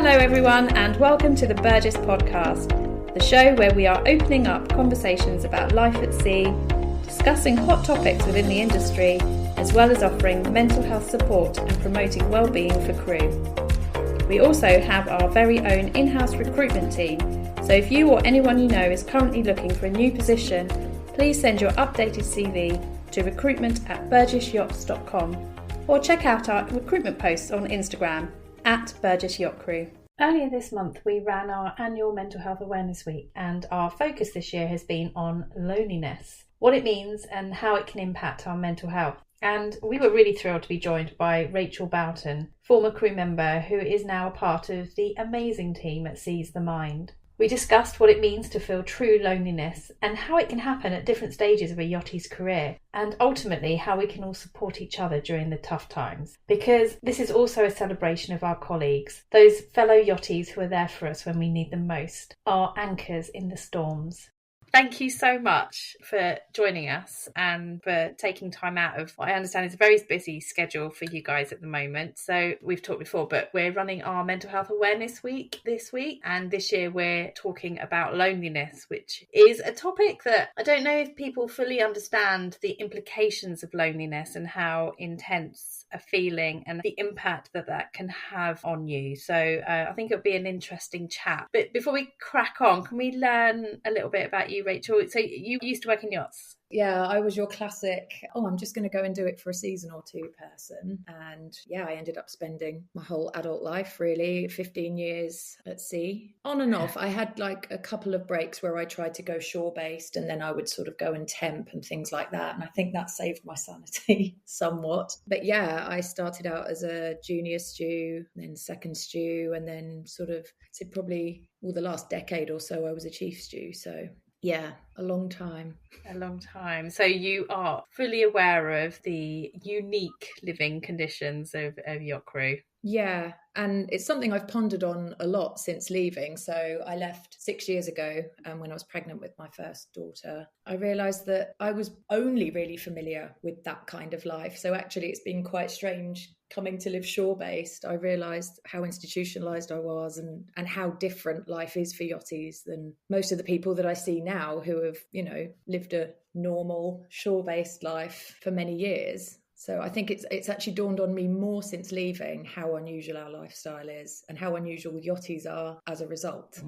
Hello everyone and welcome to the Burgess podcast, the show where we are opening up conversations about life at sea, discussing hot topics within the industry, as well as offering mental health support and promoting well-being for crew. We also have our very own in-house recruitment team, so if you or anyone you know is currently looking for a new position, please send your updated CV to recruitment@burgessyachts.com or check out our recruitment posts on Instagram @Burgess Yacht Crew. Earlier this month, we ran our annual Mental Health Awareness Week, and our focus this year has been on loneliness, what it means and how it can impact our mental health. And we were really thrilled to be joined by Rachel Boughton, former crew member who is now a part of the amazing team at Seize the Mind. We discussed what it means to feel true loneliness and how it can happen at different stages of a yachtie's career, and ultimately how we can all support each other during the tough times. Because this is also a celebration of our colleagues, those fellow yachties who are there for us when we need them most, our anchors in the storms. Thank you so much for joining us and for taking time out of what I understand is a very busy schedule for you guys at the moment. So we've talked before, but we're running our Mental Health Awareness Week this week. And this year we're talking about loneliness, which is a topic that I don't know if people fully understand the implications of loneliness and how intense a feeling and the impact that that can have on you. So I think it'll be an interesting chat. But before we crack on, can we learn a little bit about you, Rachel? So you used to work in yachts. Yeah, I was your classic, I'm just going to go and do it for a season or two person. And yeah, I ended up spending my whole adult life, really, 15 years at sea. On and off, I had like a couple of breaks where I tried to go shore-based and then I would sort of go and temp and things like that. And I think that saved my sanity somewhat. But yeah, I started out as a junior stew, then second stew, and then sort of, so probably the last decade or so, I was a chief stew. So yeah, a long time. A long time. So you are fully aware of the unique living conditions of yacht crew. Yeah, and it's something I've pondered on a lot since leaving. So I left 6 years ago, and when I was pregnant with my first daughter, I realised that I was only really familiar with that kind of life. So actually it's been quite strange coming to live shore-based. I realised how institutionalised I was and how different life is for yachties than most of the people that I see now who have, lived a normal shore-based life for many years. So I think it's actually dawned on me more since leaving how unusual our lifestyle is and how unusual yachties are as a result,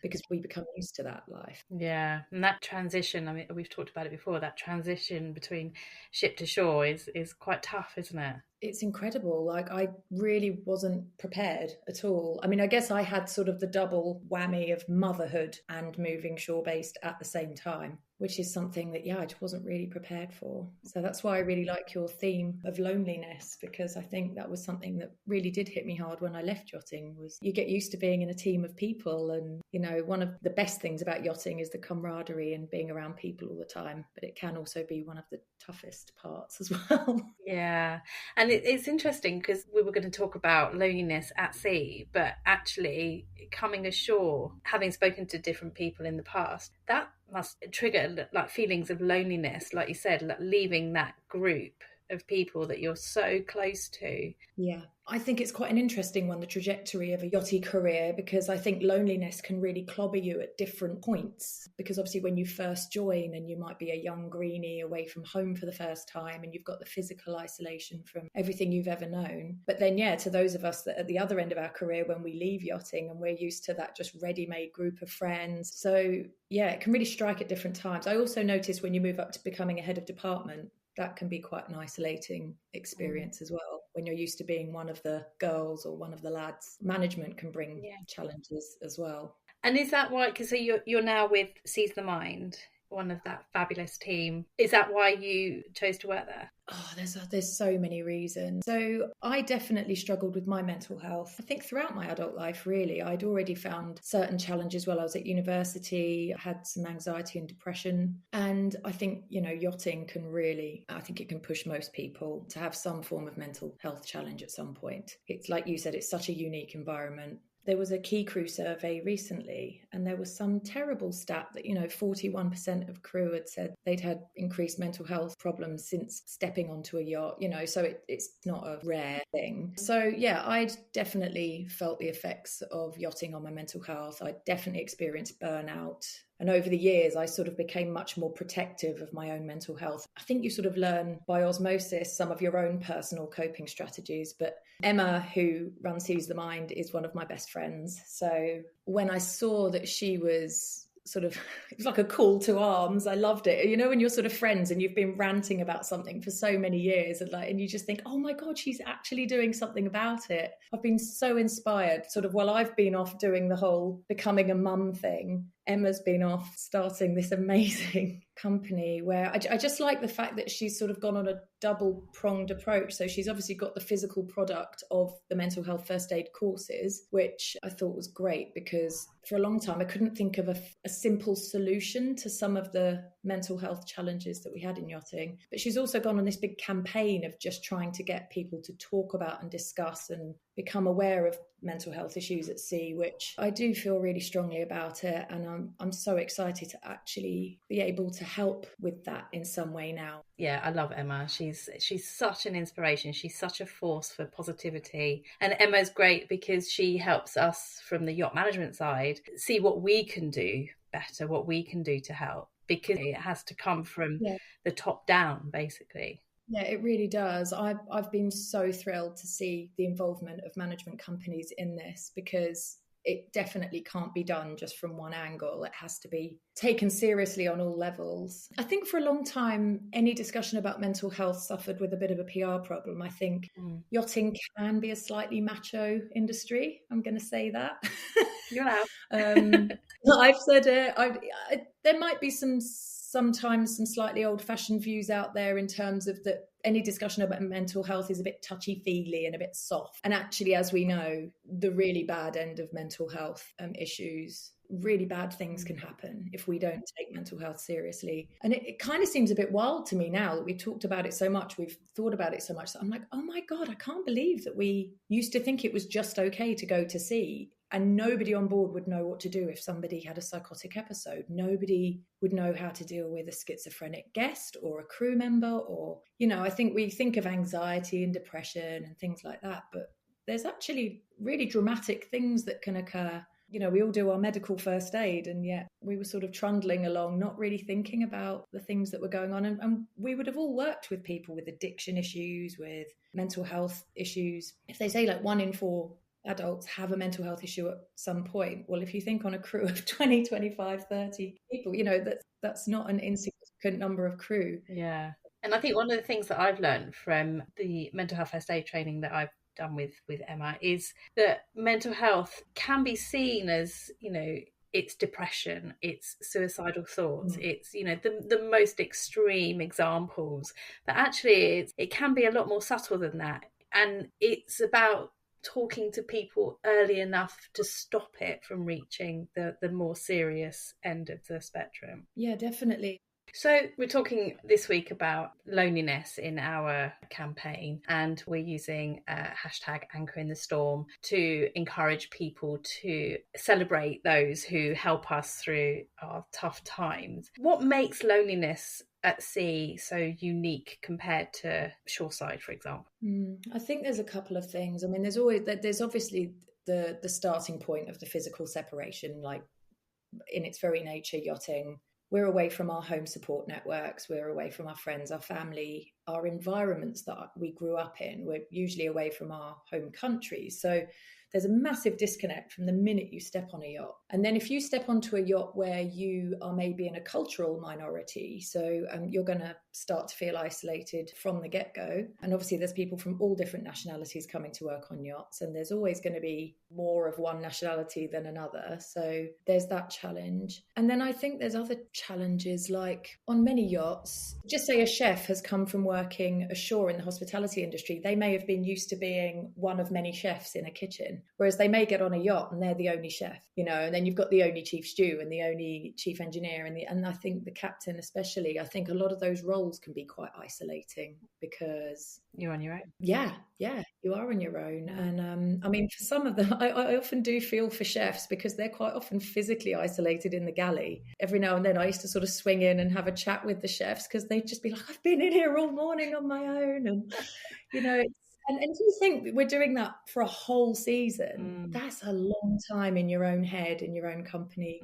because we become used to that life. Yeah, and that transition, I mean, we've talked about it before, that transition between ship to shore is quite tough, isn't it? It's incredible. Like, I really wasn't prepared at all. I mean, I guess I had sort of the double whammy of motherhood and moving shore-based at the same time, which is something that, I just wasn't really prepared for. So that's why I really like your theme of loneliness, because I think that was something that really did hit me hard when I left yachting, was you get used to being in a team of people. And, one of the best things about yachting is the camaraderie and being around people all the time. But it can also be one of the toughest parts as well. Yeah. And it's interesting because we were going to talk about loneliness at sea, but actually coming ashore, having spoken to different people in the past, that must trigger like feelings of loneliness, like you said, like leaving that group of people that you're so close to. Yeah, I think it's quite an interesting one, the trajectory of a yachty career, because I think loneliness can really clobber you at different points. Because obviously when you first join and you might be a young greenie away from home for the first time and you've got the physical isolation from everything you've ever known. But then, to those of us that at the other end of our career, when we leave yachting and we're used to that just ready-made group of friends. So it can really strike at different times. I also noticed when you move up to becoming a head of department, that can be quite an isolating experience as well. When you're used to being one of the girls or one of the lads, management can bring challenges as well. And is that why, because you're now with Seize the Mind, one of that fabulous team. Is that why you chose to work there? Oh, there's so many reasons. So I definitely struggled with my mental health. I think throughout my adult life, really, I'd already found certain challenges while I was at university. I had some anxiety and depression. And I think, yachting can really, I think it can push most people to have some form of mental health challenge at some point. It's like you said, it's such a unique environment. there was a key crew survey recently, and there was some terrible stat that, 41% of crew had said they'd had increased mental health problems since stepping onto a yacht, so it's not a rare thing. So yeah, I'd definitely felt the effects of yachting on my mental health. I definitely experienced burnout. And over the years, I sort of became much more protective of my own mental health. I think you sort of learn by osmosis some of your own personal coping strategies. But Emma, who runs Seize the Mind, is one of my best friends. So when I saw that she was sort of, it was like a call to arms. I loved it. When you're sort of friends and you've been ranting about something for so many years, and you just think, oh my God, she's actually doing something about it. I've been so inspired. Sort of while I've been off doing the whole becoming a mum thing, Emma's been off starting this amazing company where I just like the fact that she's sort of gone on a double-pronged approach. So she's obviously got the physical product of the mental health first aid courses, which I thought was great because for a long time I couldn't think of a simple solution to some of the mental health challenges that we had in yachting. But she's also gone on this big campaign of just trying to get people to talk about and discuss and become aware of mental health issues at sea, which I do feel really strongly about it. And I'm so excited to actually be able to help with that in some way now. Yeah, I love Emma. She's such an inspiration. She's such a force for positivity. And Emma's great because she helps us from the yacht management side see what we can do better, what we can do to help, because it has to come from the top down, basically. Yeah, it really does. I've been so thrilled to see the involvement of management companies in this, because it definitely can't be done just from one angle. It has to be taken seriously on all levels. I think for a long time, any discussion about mental health suffered with a bit of a PR problem. I think yachting can be a slightly macho industry. I'm going to say that. You're allowed. I've said it. There might be sometimes some slightly old-fashioned views out there in terms of that any discussion about mental health is a bit touchy-feely and a bit soft. And actually, as we know, the really bad end of mental health issues, really bad things can happen if we don't take mental health seriously. And it kind of seems a bit wild to me now that we've talked about it so much, we've thought about it so much, that I'm like, oh my God, I can't believe that we used to think it was just okay to go to sea. And nobody on board would know what to do if somebody had a psychotic episode. Nobody would know how to deal with a schizophrenic guest or a crew member, or, I think we think of anxiety and depression and things like that, but there's actually really dramatic things that can occur. We all do our medical first aid, and yet we were sort of trundling along, not really thinking about the things that were going on. And we would have all worked with people with addiction issues, with mental health issues. If they say like 1 in 4 adults have a mental health issue at some point, well, if you think on a crew of 20, 25, 30 people, that's not an insignificant number of crew. Yeah. And I think one of the things that I've learned from the mental health first aid training that I've done with Emma is that mental health can be seen as, it's depression, it's suicidal thoughts, it's, the most extreme examples, but actually it can be a lot more subtle than that. And it's about talking to people early enough to stop it from reaching the more serious end of the spectrum. Yeah, definitely. So we're talking this week about loneliness in our campaign, and we're using hashtag Anchor in the Storm to encourage people to celebrate those who help us through our tough times. What makes loneliness at sea so unique compared to shoreside, for example? I think there's a couple of things. I mean, there's obviously the starting point of the physical separation, like in its very nature, yachting. We're away from our home support networks. We're away from our friends, our family, our environments that we grew up in. We're usually away from our home countries. So there's a massive disconnect from the minute you step on a yacht. And then if you step onto a yacht where you are maybe in a cultural minority, so you're going to start to feel isolated from the get-go. And obviously there's people from all different nationalities coming to work on yachts, and there's always going to be more of one nationality than another. So there's that challenge. And then I think there's other challenges, like on many yachts, just say a chef has come from working ashore in the hospitality industry, they may have been used to being one of many chefs in a kitchen, whereas they may get on a yacht and they're the only chef, and then you've got the only chief stew and the only chief engineer and I think the captain especially. I think a lot of those roles can be quite isolating because you're on your own. Yeah, you are on your own. And I mean, for some of them, I often do feel for chefs because they're quite often physically isolated in the galley. Every now and then I used to sort of swing in and have a chat with the chefs because they'd just be like, I've been in here all morning on my own. And, and if you think we're doing that for a whole season, that's a long time in your own head, in your own company.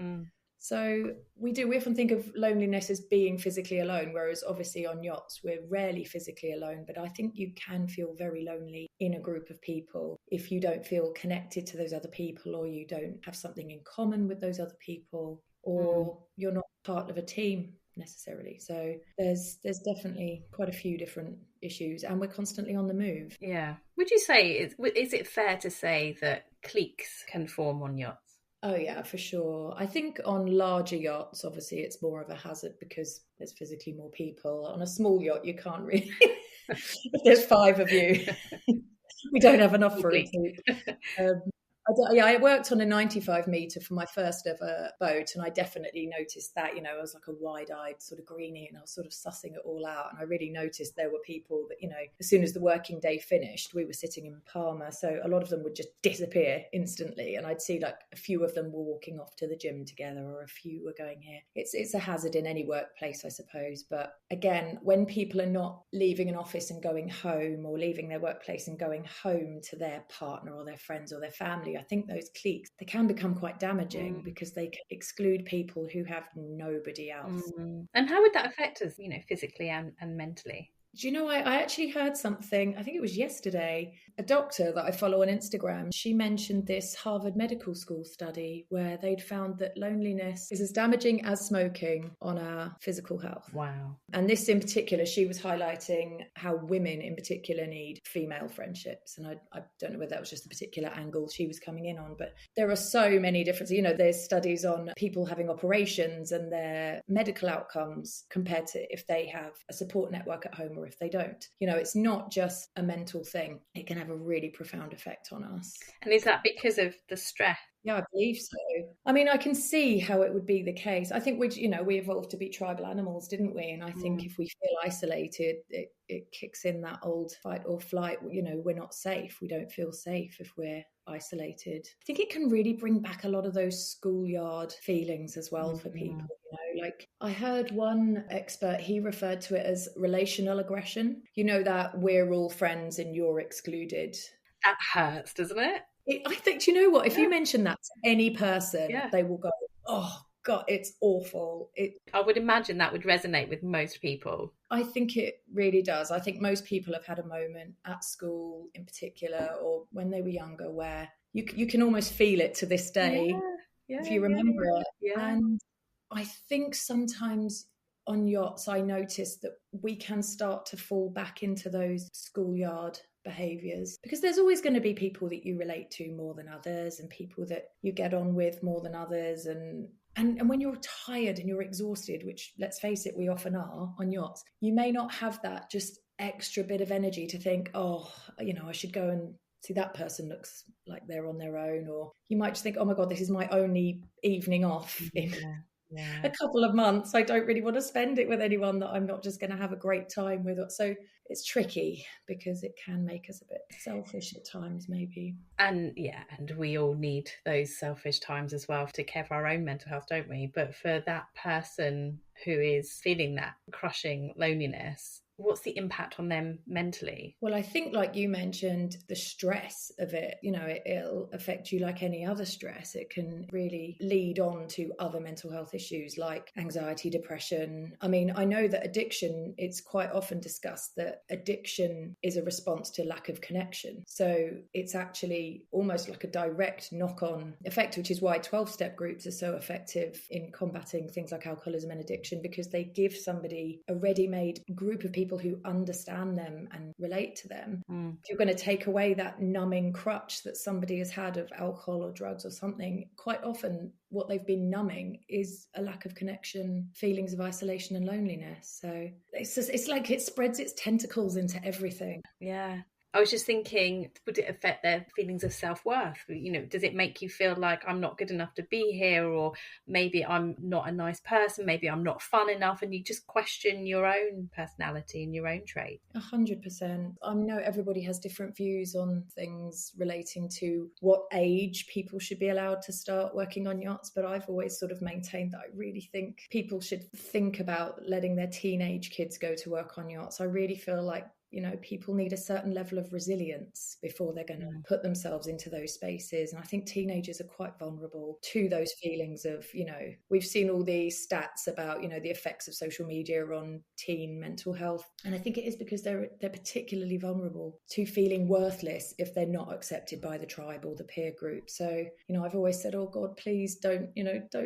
So we often think of loneliness as being physically alone, whereas obviously on yachts, we're rarely physically alone. But I think you can feel very lonely in a group of people if you don't feel connected to those other people, or you don't have something in common with those other people, or you're not part of a team necessarily. So there's definitely quite a few different issues, and we're constantly on the move. Yeah. Would you say, is it fair to say that cliques can form on yachts? Oh, yeah, for sure. I think on larger yachts, obviously, it's more of a hazard because there's physically more people. On a small yacht, you can't really... if there's 5 of you, we don't have enough for a group. I worked on a 95 metre for my first ever boat, and I definitely noticed that, I was like a wide-eyed sort of greenie, and I was sort of sussing it all out, and I really noticed there were people that, as soon as the working day finished, we were sitting in Palma, so a lot of them would just disappear instantly, and I'd see like a few of them were walking off to the gym together, or a few were going here. It's a hazard in any workplace, I suppose, but again, when people are not leaving an office and going home, or leaving their workplace and going home to their partner or their friends or their family, I think those cliques, they can become quite damaging because they can exclude people who have nobody else. And how would that affect us, physically and mentally? Do you know, I actually heard something, I think it was yesterday, a doctor that I follow on Instagram, she mentioned this Harvard Medical School study where they'd found that loneliness is as damaging as smoking on our physical health. Wow. And this in particular, she was highlighting how women in particular need female friendships. And I don't know whether that was just a particular angle she was coming in on, but there are so many differences. There's studies on people having operations and their medical outcomes compared to if they have a support network at home or if they don't. It's not just a mental thing. It can have a really profound effect on us. And is that because of the stress? Yeah, I believe so. I mean, I can see how it would be the case. I think we evolved to be tribal animals, didn't we? And I think if we feel isolated, it kicks in that old fight or flight. We're not safe. We don't feel safe if we're isolated. I think it can really bring back a lot of those schoolyard feelings as well for people. Like I heard one expert, he referred to it as relational aggression. That we're all friends and you're excluded. That hurts, doesn't it? I think, do you know what? If you mention that to any person, they will go, oh, God, it's awful. I would imagine that would resonate with most people. I think it really does. I think most people have had a moment at school in particular or when they were younger where you can almost feel it to this day if you remember it. Yeah. And I think sometimes on yachts, I noticed that we can start to fall back into those schoolyard behaviours because there's always going to be people that you relate to more than others and people that you get on with more than others and when you're tired and you're exhausted, which let's face it, we often are on yachts, you may not have that just extra bit of energy to think, I should go and see that person looks like they're on their own, or you might just think, oh my God, this is my only evening off in a couple of months. I don't really want to spend it with anyone that I'm not just going to have a great time with. So it's tricky because it can make us a bit selfish at times, maybe. And we all need those selfish times as well to care for our own mental health, don't we? But for that person who is feeling that crushing loneliness, what's the impact on them mentally? Well, I think like you mentioned, the stress of it, it'll affect you like any other stress. It can really lead on to other mental health issues like anxiety, depression. I mean, I know that addiction, it's quite often discussed that addiction is a response to lack of connection. So it's actually almost like a direct knock-on effect, which is why 12-step groups are so effective in combating things like alcoholism and addiction, because they give somebody a ready-made group of people people who understand them and relate to them. If you're going to take away that numbing crutch that somebody has had of alcohol or drugs or something, quite often what they've been numbing is a lack of connection, feelings of isolation and loneliness. So it's like it spreads its tentacles into everything. Yeah. I was just thinking, would it affect their feelings of self-worth? You know, does it make you feel like I'm not good enough to be here, or maybe I'm not a nice person, maybe I'm not fun enough, and you just question your own personality and your own trait? 100%. I know everybody has different views on things relating to what age people should be allowed to start working on yachts, but I've always sort of maintained that I really think people should think about letting their teenage kids go to work on yachts. I really feel like, you know, people need a certain level of resilience before they're going to put themselves into those spaces. And I think teenagers are quite vulnerable to those feelings of, you know, we've seen all these stats about, you know, the effects of social media on teen mental health. And I think it is because they're particularly vulnerable to feeling worthless if they're not accepted by the tribe or the peer group. So, you know, I've always said, oh God, please don't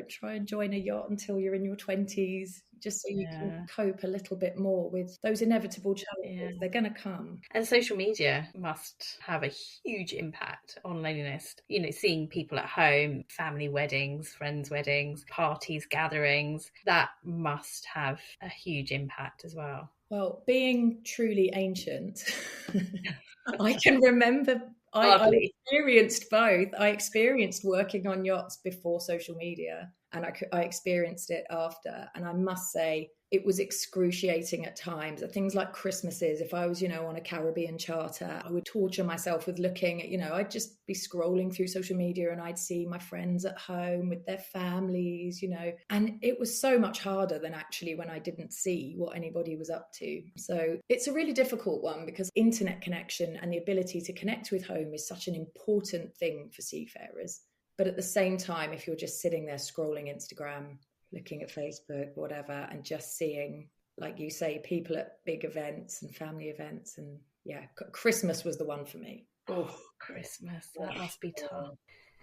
try and join a yacht until you're in your 20s. Just so you can cope a little bit more with those inevitable challenges. They're going to come. And social media must have a huge impact on loneliness. You know, seeing people at home, family weddings, friends' weddings, parties, gatherings, that must have a huge impact as well. Well, being truly ancient, I can remember I experienced both. I experienced working on yachts before social media, and I experienced it after. And I must say, it was excruciating at times. Things like Christmases, if I was, you know, on a Caribbean charter, I would torture myself with looking at, you know, I'd just be scrolling through social media and I'd see my friends at home with their families, you know, and it was so much harder than actually when I didn't see what anybody was up to. So it's a really difficult one because internet connection and the ability to connect with home is such an important thing for seafarers. But at the same time, if you're just sitting there scrolling Instagram, looking at Facebook, whatever, and just seeing, like you say, people at big events and family events. And yeah, Christmas was the one for me. Oh, Christmas, that must be tough.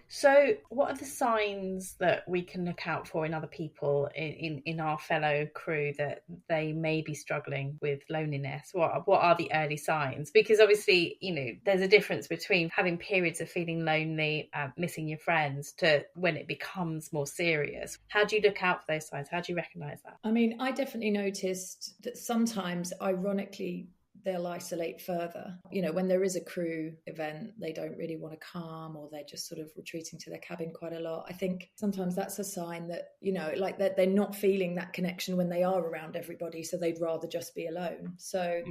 So what are the signs that we can look out for in other people, in our fellow crew, that they may be struggling with loneliness? What are the early signs? Because obviously, you know, there's a difference between having periods of feeling lonely, missing your friends, to when it becomes more serious. How do you look out for those signs? How do you recognise that? I mean, I definitely noticed that sometimes, ironically, they'll isolate further. You know, when there is a crew event, they don't really want to come, or they're just sort of retreating to their cabin quite a lot. I think sometimes that's a sign that, you know, like that they're not feeling that connection when they are around everybody, so they'd rather just be alone. So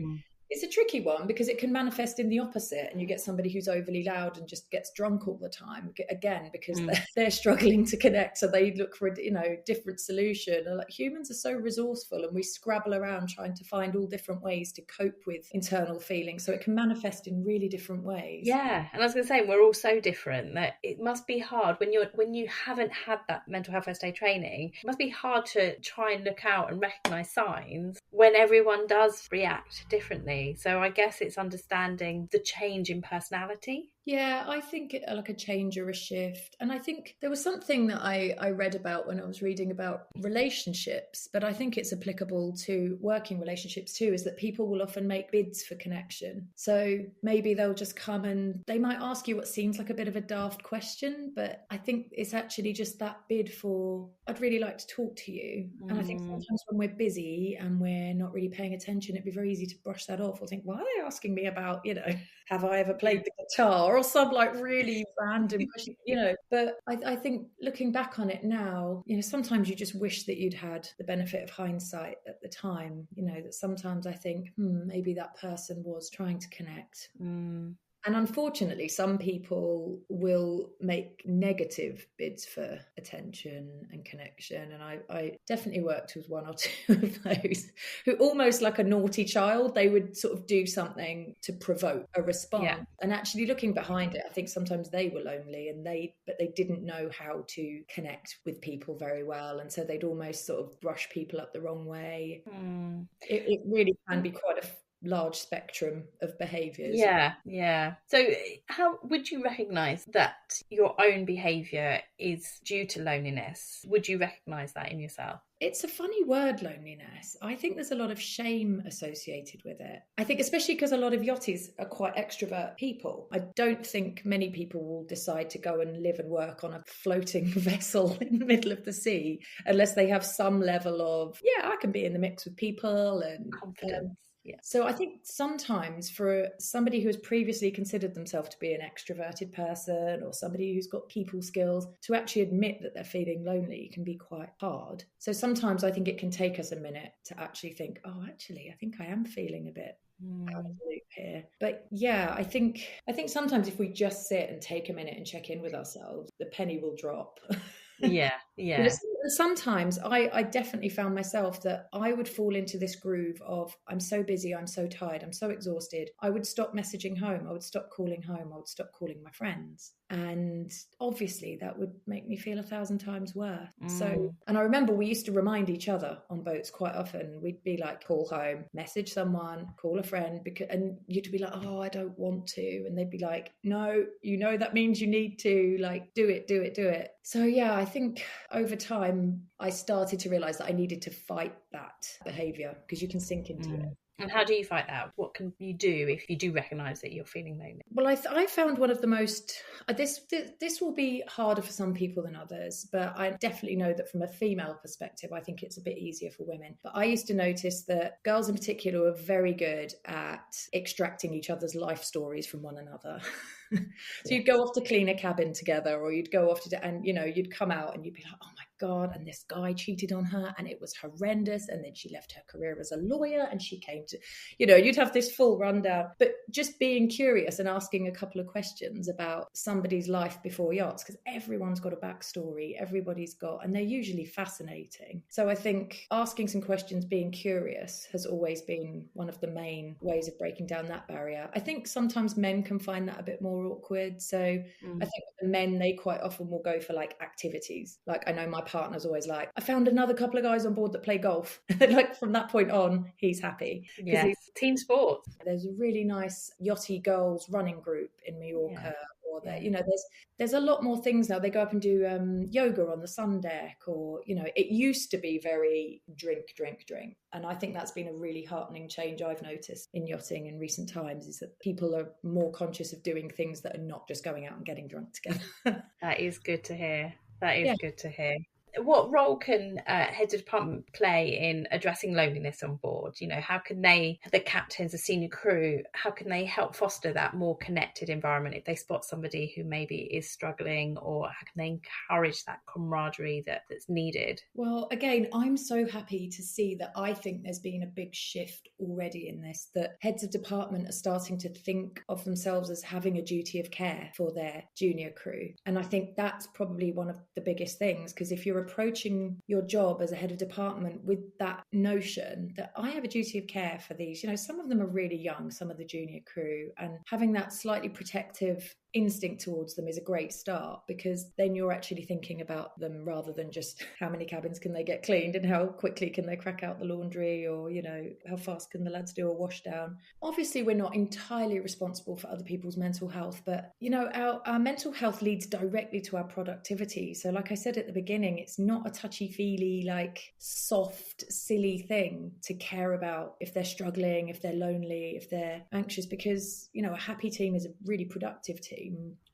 it's a tricky one because it can manifest in the opposite, and you get somebody who's overly loud and just gets drunk all the time, again, because they're struggling to connect, so they look for a, you know, different solution. And like, humans are so resourceful, and we scrabble around trying to find all different ways to cope with internal feelings, so it can manifest in really different ways. Yeah, and I was going to say, we're all so different that it must be hard when you haven't had that mental health first aid training. It must be hard to try and look out and recognise signs when everyone does react differently. So I guess it's understanding the change in personality. Yeah, I think like a change or a shift. And I think there was something that I read about when I was reading about relationships, but I think it's applicable to working relationships too, is that people will often make bids for connection. So maybe they'll just come and they might ask you what seems like a bit of a daft question, but I think it's actually just that bid for, I'd really like to talk to you. And I think sometimes when we're busy and we're not really paying attention, it'd be very easy to brush that off or think, why are they asking me about, you know, have I ever played the guitar, or some like really random question, you know. But I think looking back on it now, you know, sometimes you just wish that you'd had the benefit of hindsight at the time, you know, that sometimes I think, maybe that person was trying to connect. And unfortunately, some people will make negative bids for attention and connection. And I definitely worked with one or two of those who, almost like a naughty child, they would sort of do something to provoke a response. Yeah. And actually looking behind it, I think sometimes they were lonely but they didn't know how to connect with people very well. And so they'd almost sort of brush people up the wrong way. It really can be quite a large spectrum of behaviours. Yeah. So how would you recognise that your own behaviour is due to loneliness? Would you recognise that in yourself? it's a funny word, loneliness. I think there's a lot of shame associated with it. I think especially because a lot of yachties are quite extrovert people. I don't think many people will decide to go and live and work on a floating vessel in the middle of the sea unless they have some level of, I can be in the mix with people and confidence. Yeah. So I think sometimes for somebody who has previously considered themselves to be an extroverted person or somebody who's got people skills, to actually admit that they're feeling lonely can be quite hard. So sometimes I think it can take us a minute to actually think, actually, I think I am feeling a bit out of the loop here. But I think sometimes if we just sit and take a minute and check in with ourselves, the penny will drop. Yeah. Sometimes I definitely found myself that I would fall into this groove of, I'm so busy, I'm so tired, I'm so exhausted. I would stop messaging home, I would stop calling home, I would stop calling my friends. And obviously that would make me feel 1,000 times worse. So, and I remember we used to remind each other on boats quite often. We'd be like, call home, message someone, call a friend, and you'd be like, I don't want to. And they'd be like, no, that means you need to, like, do it. So I think over time I started to realize that I needed to fight that behavior, because you can sink into it. And how do you fight that? What can you do if you do recognise that you're feeling lonely? Well, I found one of the most, this will be harder for some people than others, but I definitely know that from a female perspective, I think it's a bit easier for women. But I used to notice that girls in particular were very good at extracting each other's life stories from one another. So you'd go off to clean a cabin together, or you'd go off to, and you'd come out and you'd be like, oh my God, and this guy cheated on her and it was horrendous, and then she left her career as a lawyer and she came to, you'd have this full rundown. But just being curious and asking a couple of questions about somebody's life before yachts, because everyone's got a backstory, and they're usually fascinating. So I think asking some questions, being curious, has always been one of the main ways of breaking down that barrier. I think sometimes men can find that a bit more awkward. So I think the men, they quite often will go for like activities. Like I know my partner's always like, I found another couple of guys on board that play golf. Like from that point on, he's happy. Yeah, team sport. There's a really nice yachty girls running group in Mallorca. Or there's a lot more things now. They go up and do yoga on the sun deck, or it used to be very drink, and I think that's been a really heartening change I've noticed in yachting in recent times, is that people are more conscious of doing things that are not just going out and getting drunk together. That is good to hear. Good to hear. What role can heads of department play in addressing loneliness on board? How can they, the captains, the senior crew, how can they help foster that more connected environment if they spot somebody who maybe is struggling, or how can they encourage that camaraderie that's needed? Well, again, I'm so happy to see that I think there's been a big shift already in this, that heads of department are starting to think of themselves as having a duty of care for their junior crew. And I think that's probably one of the biggest things, because if you're approaching your job as a head of department with that notion that I have a duty of care for these, some of them are really young, some of the junior crew, and having that slightly protective instinct towards them is a great start, because then you're actually thinking about them rather than just how many cabins can they get cleaned and how quickly can they crack out the laundry, or how fast can the lads do a wash down. Obviously we're not entirely responsible for other people's mental health, but our mental health leads directly to our productivity. So like I said at the beginning, it's not a touchy-feely, like soft, silly thing to care about if they're struggling, if they're lonely, if they're anxious, because a happy team is a really productive team.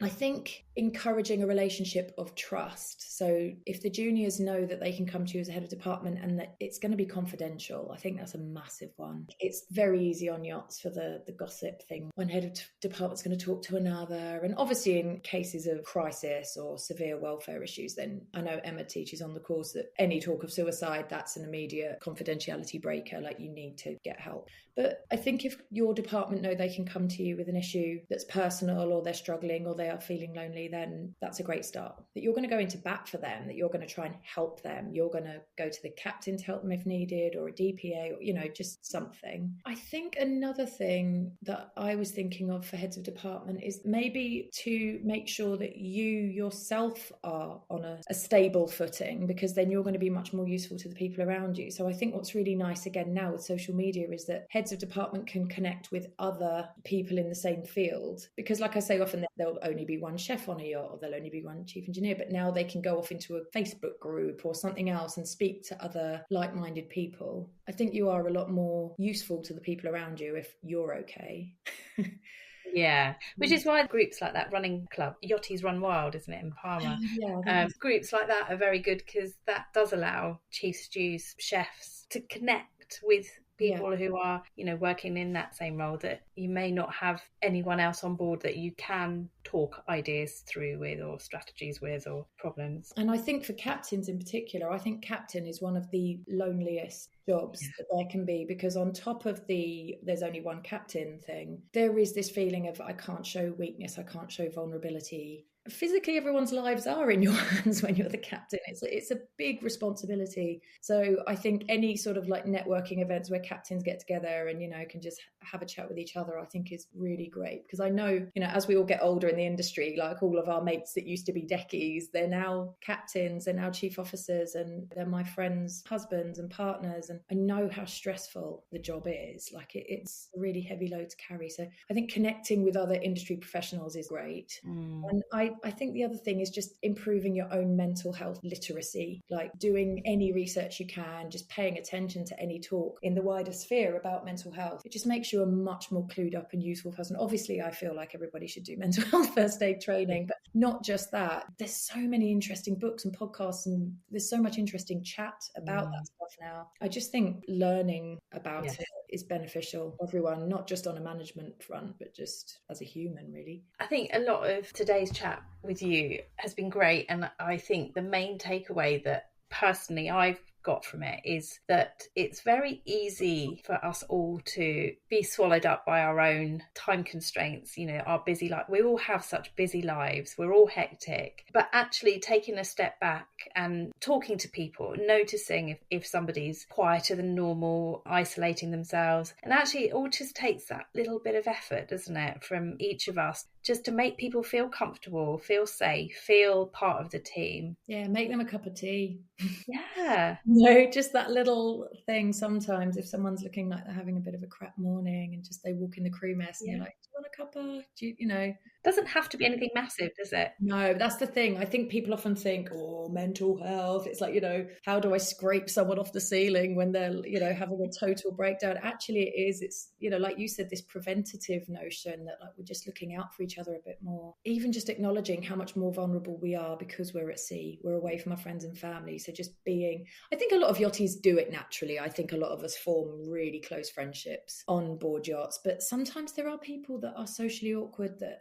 I think encouraging a relationship of trust. So if the juniors know that they can come to you as a head of department and that it's going to be confidential, I think that's a massive one. It's very easy on yachts for the gossip thing. One head of department's going to talk to another. And obviously in cases of crisis or severe welfare issues, then I know Emma teaches on the course that any talk of suicide, that's an immediate confidentiality breaker, like you need to get help. But I think if your department know they can come to you with an issue that's personal, or they're struggling, or they are feeling lonely, then that's a great start. That you're going to go into bat for them, that you're going to try and help them. You're going to go to the captain to help them if needed, or a DPA, or, just something. I think another thing that I was thinking of for heads of department is maybe to make sure that you yourself are on a stable footing, because then you're going to be much more useful to the people around you. So I think what's really nice again now with social media is that heads of department can connect with other people in the same field, because like I say, often they'll only only be one chef on a yacht, or there'll only be one chief engineer, but now they can go off into a Facebook group or something else and speak to other like-minded people. I think you are a lot more useful to the people around you if you're okay. Yeah, which is why groups like that running club, Yachties Run Wild, isn't it, in Palma? Yeah, groups like that are very good because that does allow chief stews, chefs to connect with people who are, you know, working in that same role, that you may not have anyone else on board that you can talk ideas through with, or strategies with, or problems. And I think for captains in particular, I think captain is one of the loneliest jobs that there can be, because on top of the there's only one captain thing, there is this feeling of I can't show weakness, I can't show vulnerability. Physically, everyone's lives are in your hands when you're the captain. It's a big responsibility. So I think any sort of like networking events where captains get together and, you know, can just have a chat with each other, I think is really great. Because I know, you know, as we all get older in the industry, like all of our mates that used to be deckies, they're now captains, they're now chief officers, and they're my friends' husbands and partners. And I know how stressful the job is. Like it's a really heavy load to carry. So I think connecting with other industry professionals is great. And I think the other thing is just improving your own mental health literacy, like doing any research you can, just paying attention to any talk in the wider sphere about mental health. It just makes you a much more clued up and useful person. Obviously, I feel like everybody should do mental health first aid training, but not just that. There's so many interesting books and podcasts, and there's so much interesting chat about that stuff now. I just think learning about it is beneficial for everyone, not just on a management front, but just as a human, really. I think a lot of today's chat with you has been great, and I think the main takeaway that personally I've got from it is that it's very easy for us all to be swallowed up by our own time constraints, you know, our busy life. We all have such busy lives, we're all hectic, but actually taking a step back and talking to people, noticing if somebody's quieter than normal, isolating themselves, and actually it all just takes that little bit of effort, doesn't it, from each of us, just to make people feel comfortable, feel safe, feel part of the team. Yeah, make them a cup of tea. Yeah. No, just that little thing sometimes if someone's looking like they're having a bit of a crap morning and just they walk in the crew mess and you're like, do you want a cuppa? You know? Doesn't have to be anything massive, does it? No, that's the thing. I think people often think, oh, mental health. It's like, you know, how do I scrape someone off the ceiling when they're, you know, having a total breakdown? Actually, it is. It's, you know, like you said, this preventative notion that like we're just looking out for each other a bit more. Even just acknowledging how much more vulnerable we are because we're at sea. We're away from our friends and family. So just being, I think a lot of yachties do it naturally. I think a lot of us form really close friendships on board yachts. But sometimes there are people that are socially awkward that,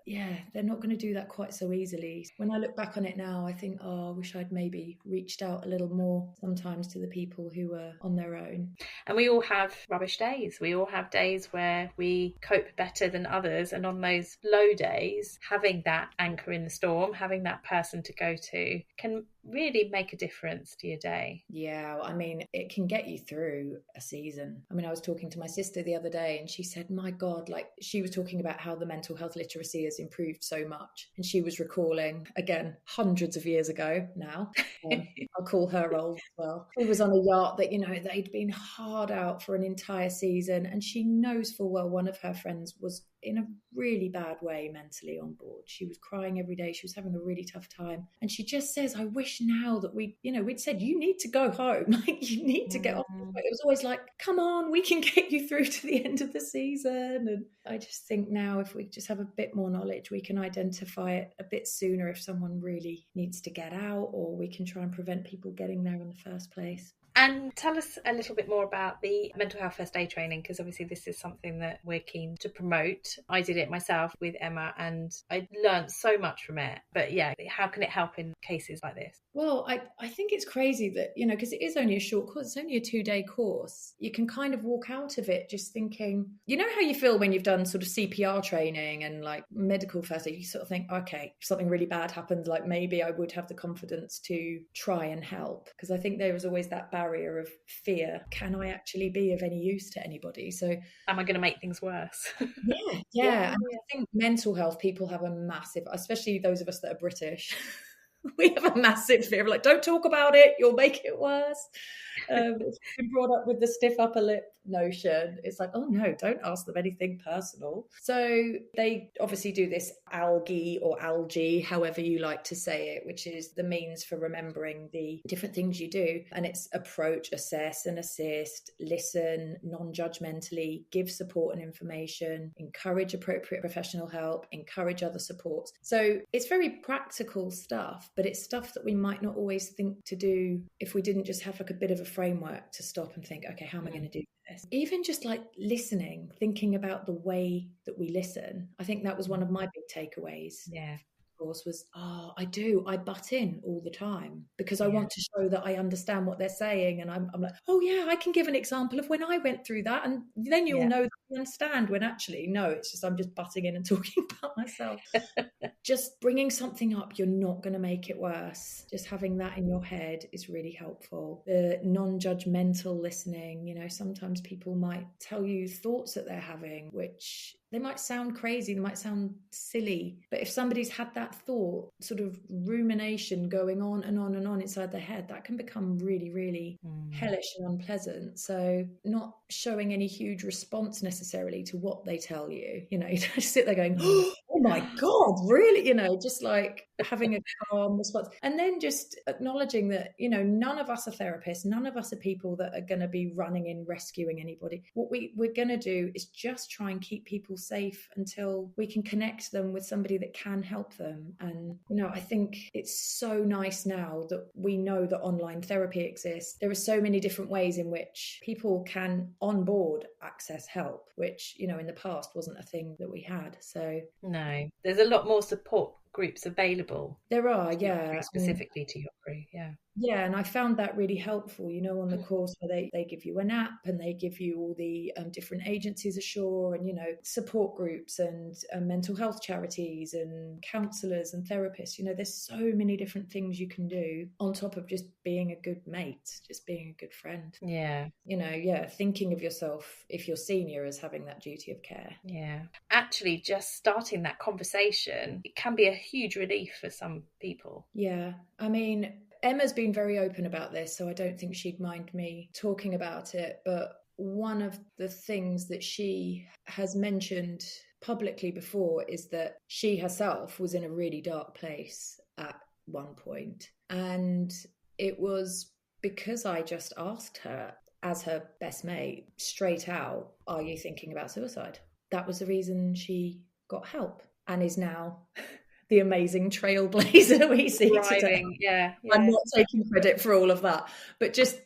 they're not going to do that quite so easily. When I look back on it now, I think, I wish I'd maybe reached out a little more sometimes to the people who were on their own. And we all have rubbish days. We all have days where we cope better than others. And on those low days, having that anchor in the storm, having that person to go to can really make a difference to your day. Yeah, I mean, it can get you through a season. I mean, I was talking to my sister the other day and she said, my God, like she was talking about how the mental health literacy has improved so much. And she was recalling, again, hundreds of years ago now, I'll call her old as well. She was on a yacht that, you know, they'd been hard out for an entire season. And she knows full well one of her friends was in a really bad way mentally on board. She was crying every day. She was having a really tough time. And she just says, I wish now that we'd said, you need to go home. Like, you need to get off. It was always like, come on, we can get you through to the end of the season. And I just think now if we just have a bit more knowledge, we can identify it a bit sooner if someone really needs to get out, or we can try and prevent people getting there in the first place. And tell us a little bit more about the mental health first aid training, because obviously this is something that we're keen to promote. I did it myself with Emma and I learned so much from it. But yeah, how can it help in cases like this? Well, I think it's crazy that, you know, because it is only a short course, it's only a 2-day course. You can kind of walk out of it just thinking, you know how you feel when you've done sort of CPR training and like medical first aid, you sort of think, okay, if something really bad happens, like maybe I would have the confidence to try and help. Because I think there was always that barrier of fear. Can I actually be of any use to anybody? So am I going to make things worse? Yeah. And I think mental health, people have a massive, especially those of us that are British, we have a massive fear of like, don't talk about it, you'll make it worse. It's been brought up with the stiff upper lip notion. It's like, oh no, don't ask them anything personal. So they obviously do this algae or algae, however you like to say it, which is the means for remembering the different things you do. And it's approach, assess and assist, listen non-judgmentally, give support and information, encourage appropriate professional help, encourage other supports. So it's very practical stuff, but it's stuff that we might not always think to do if we didn't just have like a bit of a framework to stop and think, okay, how am I going to do this? Even just like listening, thinking about the way that we listen. I think that was one of my big takeaways. Yeah. Course was, I butt in all the time because I want to show that I understand what they're saying. And I'm like, oh yeah, I can give an example of when I went through that. And then you'll know that you understand, when actually, no, it's just, I'm just butting in and talking about myself. Just bringing something up, you're not going to make it worse. Just having that in your head is really helpful. The non-judgmental listening, you know, sometimes people might tell you thoughts that they're having, which they might sound crazy, they might sound silly, but if somebody's had that thought, sort of rumination going on and on and on inside their head, that can become really, really hellish and unpleasant. So not showing any huge response necessarily to what they tell you, you know, you just sit there going, oh my God, really? You know, just like having a calm response. And then just acknowledging that, you know, none of us are therapists, none of us are people that are going to be running in rescuing anybody. What we're going to do is just try and keep people safe until we can connect them with somebody that can help them. And, you know, I think it's so nice now that we know that online therapy exists. There are so many different ways in which people can on board access help, which, you know, in the past wasn't a thing that we had. So no, there's a lot more support groups available. There are, specifically to Yacht Crew. Yeah, and I found that really helpful, you know, on the course where they give you an app and they give you all the different agencies ashore and, you know, support groups and mental health charities and counsellors and therapists. You know, there's so many different things you can do on top of just being a good mate, just being a good friend. Yeah. You know, thinking of yourself, if you're senior, as having that duty of care. Yeah. Actually, just starting that conversation, it can be a huge relief for some people. Yeah. I mean, Emma's been very open about this, so I don't think she'd mind me talking about it. But one of the things that she has mentioned publicly before is that she herself was in a really dark place at one point. And it was because I just asked her, as her best mate, straight out, are you thinking about suicide? That was the reason she got help and is now the amazing trailblazer we see today. Yeah. I'm not taking credit for all of that, but just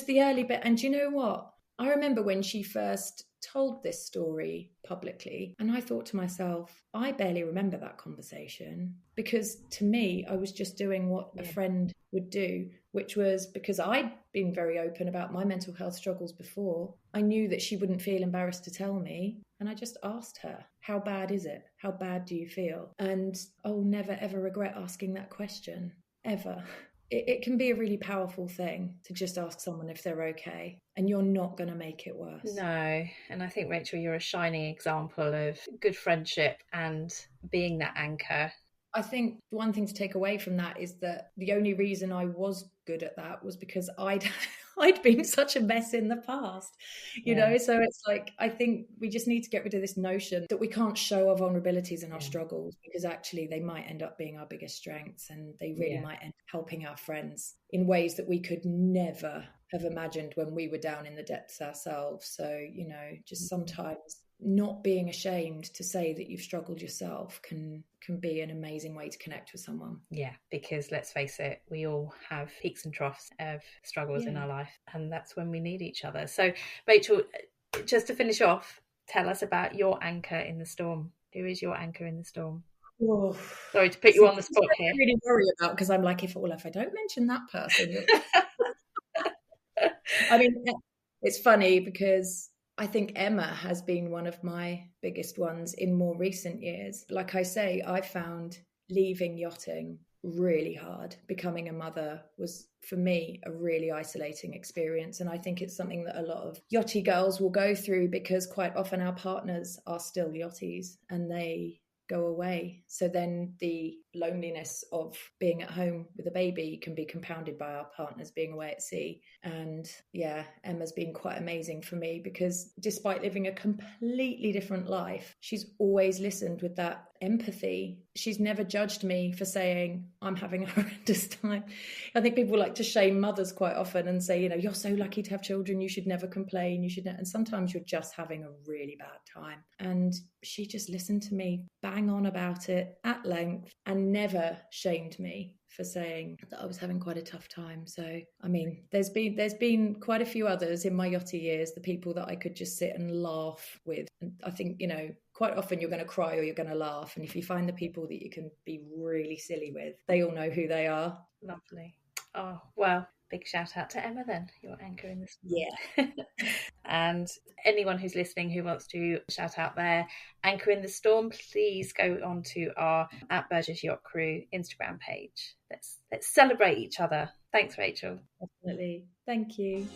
the early bit. And do you know what? I remember when she first told this story publicly, and I thought to myself, I barely remember that conversation, because to me, I was just doing what a friend would do, which was, because I'd been very open about my mental health struggles before, I knew that she wouldn't feel embarrassed to tell me. And I just asked her, how bad is it? How bad do you feel? And I'll never, ever regret asking that question, ever. It can be a really powerful thing to just ask someone if they're okay, and you're not going to make it worse. No. And I think, Rachel, you're a shining example of good friendship and being that anchor. I think one thing to take away from that is that the only reason I was good at that was because I'd been such a mess in the past, you know. So it's like, I think we just need to get rid of this notion that we can't show our vulnerabilities and our struggles, because actually they might end up being our biggest strengths, and they really might end up helping our friends in ways that we could never have imagined when we were down in the depths ourselves. So, you know, just sometimes not being ashamed to say that you've struggled yourself can be an amazing way to connect with someone. Yeah, because let's face it, we all have peaks and troughs of struggles in our life, and that's when we need each other. So, Rachel, just to finish off, tell us about your anchor in the storm. Who is your anchor in the storm? Oh, sorry to put you on the spot here. I really worry about, because I'm like, if I don't mention that person. I mean, it's funny because I think Emma has been one of my biggest ones in more recent years. Like I say, I found leaving yachting really hard. Becoming a mother was, for me, a really isolating experience. And I think it's something that a lot of yachty girls will go through, because quite often our partners are still yachties and they go away. So then the loneliness of being at home with a baby can be compounded by our partners being away at sea. And yeah, Emma's been quite amazing for me, because despite living a completely different life, she's always listened with that empathy. She's never judged me for saying I'm having a horrendous time. I think people like to shame mothers quite often and say, you're so lucky to have children, you should never complain, and sometimes you're just having a really bad time. And she just listened to me bang on about it at length and never shamed me for saying that I was having quite a tough time. So, I mean, there's been quite a few others in my yachty years, the people that I could just sit and laugh with. And I think, quite often you're going to cry or you're going to laugh. And if you find the people that you can be really silly with, they all know who they are. Lovely. Oh, well, big shout out to Emma then, your anchor in this. Yeah. And anyone who's listening who wants to shout out their anchor in the storm, please go on to our at Burgess Yacht Crew Instagram page. Let's celebrate each other. Thanks, Rachel. Definitely. Thank you.